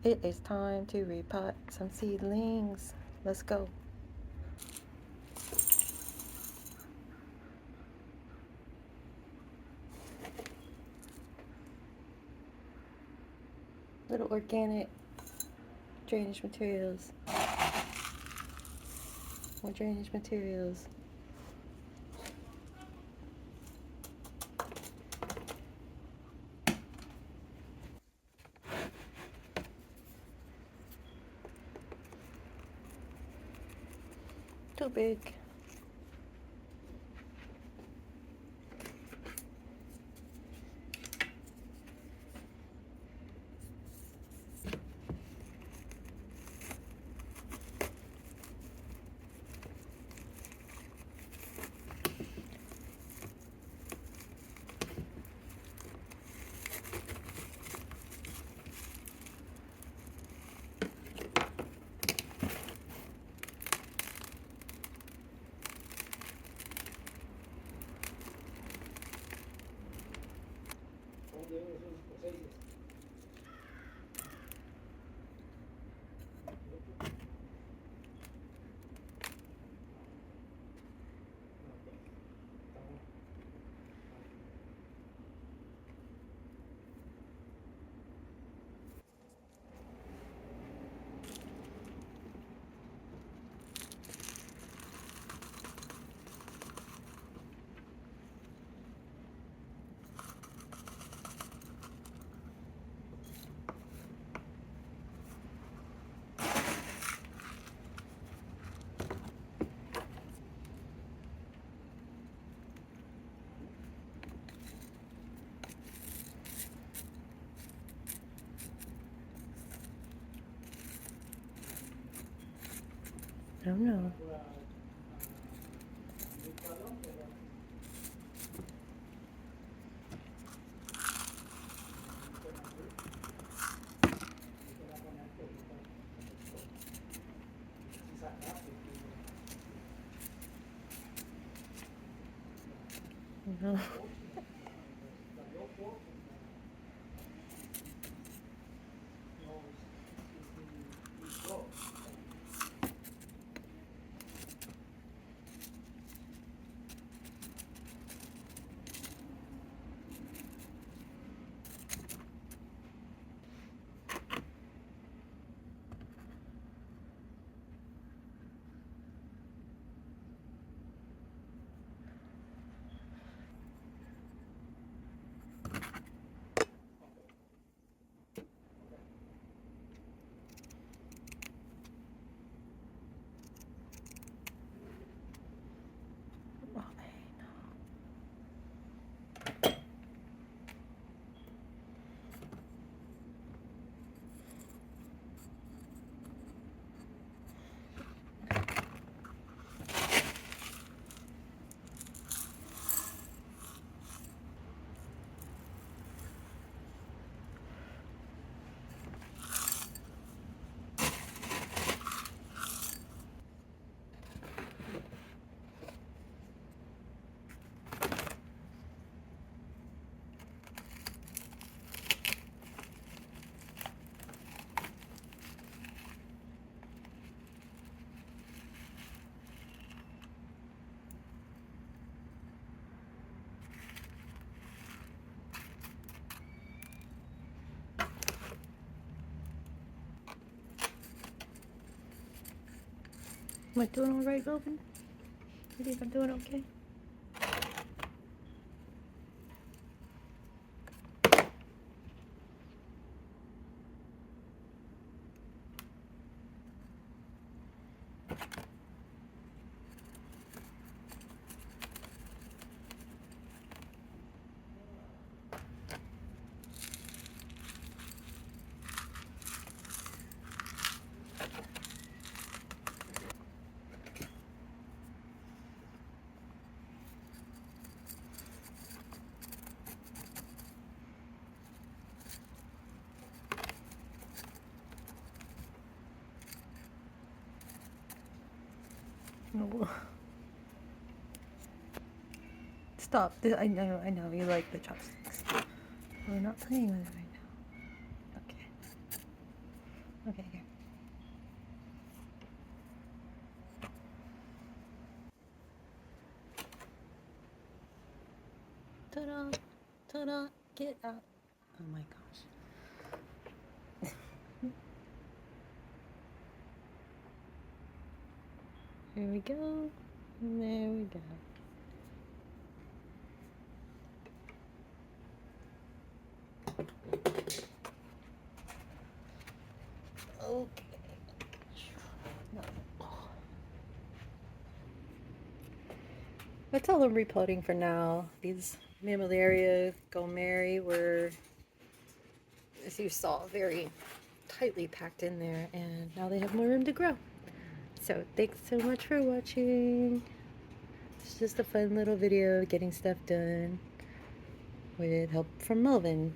It is time to repot some seedlings. Let's go. Little organic drainage materials. More drainage materials. Too big. I don't know. No. Am I doing all right, Robin? You think I'm doing okay? No. Stop. I know. You like the chopsticks. We're not playing with it right now. Okay. Okay, here. Ta-da! Ta-da! Get out! Oh my gosh. Here we go. And there we go. Okay. No. That's all I'm reporting for now. These Mammillaria Gomeri were, as you saw, very tightly packed in there, and now they have more room to grow. So thanks so much for watching. It's just a fun little video getting stuff done with help from Melvin.